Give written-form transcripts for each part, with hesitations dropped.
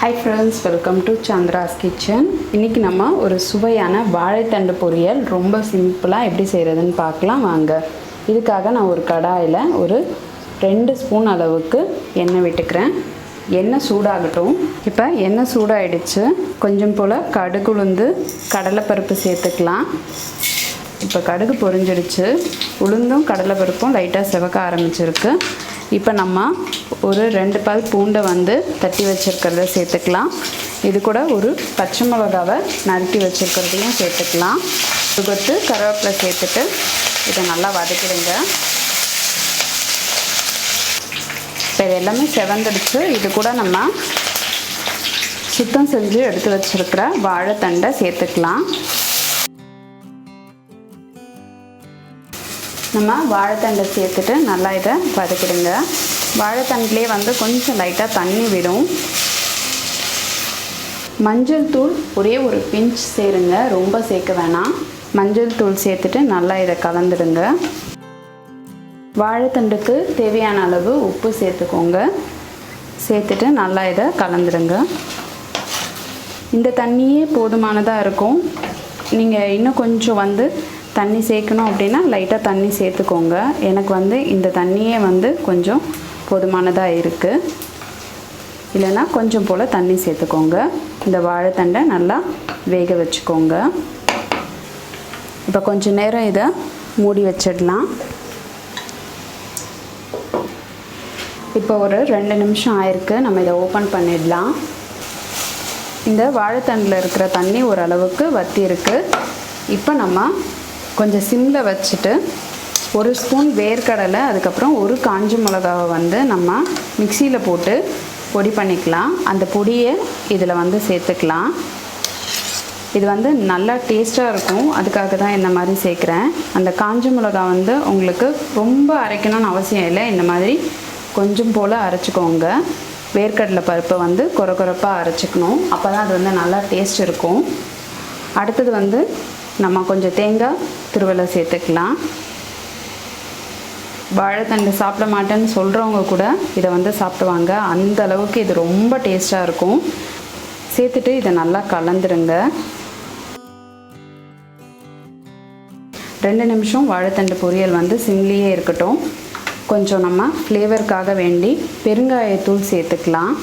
Hi friends, welcome to Chandras kitchen. இன்னைக்கு நம்ம ஒரு சுவையான வாழைத்தண்டு பொரியல் ரொம்ப சிம்பிளா எப்படி செய்யறதுன்னு பார்க்கலாம் வாங்க. இதுக்காக நான் ஒரு கடாயில ஒரு 2 ஸ்பூன் அளவுக்கு எண்ணெய் விட்டுக்கிறேன். எண்ணெய் சூடாகட்டும். இப்போ எண்ணெய் சூடாயிடுச்சு. கொஞ்சம் போல கடுகு உளுந்து கடலைப்பருப்பு சேர்த்துக்கலாம். இப்போ கடுகு பொரிஞ்சிடுச்சு. உளுந்தும் கடலைப்பருப்பும் லைட்டாக செவக்க ஆரம்பிச்சிருக்கு. இப்போ நம்ம ஒரு 2 பல் பூண்டை தட்டி வச்சுருக்கிறத சேர்த்துக்கலாம். இது கூட ஒரு பச்சை மிளகாவை நறுக்கி வச்சுருக்கிறதையும் சேர்த்துக்கலாம். கொத்து கருவேப்பிலை சேர்த்துட்டு இதை நல்லா வதக்கிடுங்க. இப்போ இது எல்லாமே செவந்துடுச்சு. இது கூட நம்ம சுத்தம் செஞ்சு எடுத்து வச்சுருக்கிற வாழைத்தண்டை சேர்த்துக்கலாம். நம்ம வாழைத்தண்டை சேர்த்துட்டு நல்லா இதை வதக்கிடுங்க. வாழைத்தண்டிலே கொஞ்சம் லைட்டாக தண்ணி விடும். மஞ்சள் தூள் ஒரே ஒரு பிஞ்ச் சேருங்க, ரொம்ப சேர்க்க வேணாம். மஞ்சள் தூள் சேர்த்துட்டு நல்லா இதை கலந்துடுங்க. வாழைத்தண்டுக்கு தேவையான அளவு உப்பு சேர்த்துக்கோங்க. சேர்த்துட்டு நல்லா இதை கலந்துடுங்க. இந்த தண்ணியே போதுமானதாக இருக்கும். நீங்கள் இன்னும் கொஞ்சம் தண்ணி சேர்க்கணும் அப்படின்னா லைட்டாக தண்ணி சேர்த்துக்கோங்க. எனக்கு இந்த தண்ணியே கொஞ்சம் போதுமானதாக இருக்குது. இல்லைன்னா கொஞ்சம் போல் தண்ணி சேர்த்துக்கோங்க. இந்த வாழைத்தண்டை நல்லா வேக வச்சுக்கோங்க. இப்போ கொஞ்சம் நேரம் இதை மூடி வச்சிடலாம். இப்போ ஒரு 2 நிமிஷம் ஆயிருக்கு. நம்ம இதை ஓப்பன் பண்ணிடலாம். இந்த வாழைத்தண்டில் இருக்கிற தண்ணி ஓரளவுக்கு வற்றி இருக்குது. இப்போ நம்ம கொஞ்சம் சிம்மில் வச்சுட்டு 1 ஸ்பூன் வேர்க்கடலை, அதுக்கப்புறம் ஒரு காஞ்ச மிளகாவை நம்ம மிக்சியில் போட்டு பொடி பண்ணிக்கலாம். அந்த பொடியை இதில் சேர்த்துக்கலாம். இது நல்லா டேஸ்ட்டாக இருக்கும். அதுக்காக தான் இந்த மாதிரி சேர்க்குறேன். அந்த காஞ்ச மிளகா உங்களுக்கு ரொம்ப அரைக்கணும்னு அவசியம் இல்லை. இந்த மாதிரி கொஞ்சம் போல் அரைச்சிக்கோங்க. வேர்க்கடலை பருப்பை கொரப்பாக அரைச்சிக்கணும். அப்போ தான் அது நல்லா டேஸ்ட் இருக்கும். அடுத்தது நம்ம கொஞ்சம் தேங்காய் துருவலை சேர்த்துக்கலாம். வாழைத்தண்டு சாப்பிட மாட்டேன்னு சொல்கிறவங்க கூட இதை சாப்பிடுவாங்க. அந்த அளவுக்கு இது ரொம்ப டேஸ்ட்டாக இருக்கும். சேர்த்துட்டு இதை நல்லா கலந்துருங்க. 2 நிமிஷம் வாழைத்தண்டு பொரியல் சிம்லேயே இருக்கட்டும். கொஞ்சம் நம்ம ஃப்ளேவருக்காக வேண்டி பெருங்காயத்தூள் சேர்த்துக்கலாம்.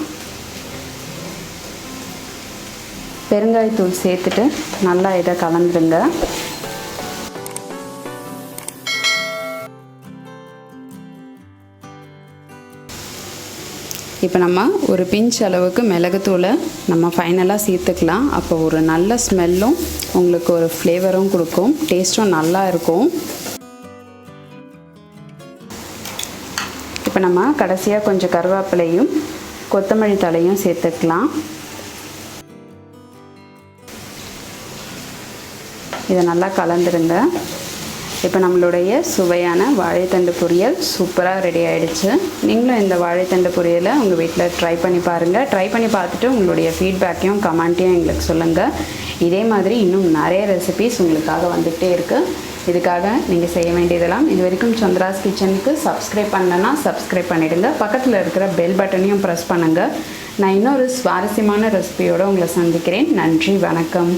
பெருங்காயத்தூள் சேர்த்துட்டு நல்லா இதை கலந்துருங்க. இப்போ நம்ம ஒரு பிஞ்ச் அளவுக்கு மிளகுத்தூளை நம்ம ஃபைனலாக சேர்த்துக்கலாம். அப்போ ஒரு நல்ல ஸ்மெல்லும் உங்களுக்கு ஒரு ஃப்ளேவரும் கொடுக்கும். டேஸ்ட்டும் நல்லா இருக்கும். இப்போ நம்ம கடைசியாக கொஞ்சம் கருவேப்பிலையும் கொத்தமல்லி தழையும் சேர்த்துக்கலாம். இதை நல்லா கலந்துருங்க. இப்போ நம்மளுடைய சுவையான வாழைத்தண்டு பொரியல் சூப்பராக ரெடி ஆகிடுச்சு. நீங்களும் இந்த வாழைத்தண்டு பொரியலை உங்கள் வீட்டில் ட்ரை பண்ணி பாருங்கள். ட்ரை பண்ணி பார்த்துட்டு உங்களுடைய ஃபீட்பேக்கையும் கமெண்ட்டையும் எங்களுக்கு சொல்லுங்கள். இதே மாதிரி இன்னும் நிறைய ரெசிபீஸ் உங்களுக்காக வந்துகிட்டே இருக்குது. இதுக்காக நீங்கள் செய்ய வேண்டியதெல்லாம், இது வரைக்கும் சந்திராஸ் கிச்சனுக்கு சப்ஸ்கிரைப் பண்ணலன்னா சப்ஸ்கிரைப் பண்ணிவிடுங்க. பக்கத்தில் இருக்கிற பெல் பட்டனையும் ப்ரெஸ் பண்ணுங்கள். நான் இன்னொரு சுவாரஸ்யமான ரெசிபியோடு உங்களை சந்திக்கிறேன். நன்றி, வணக்கம்.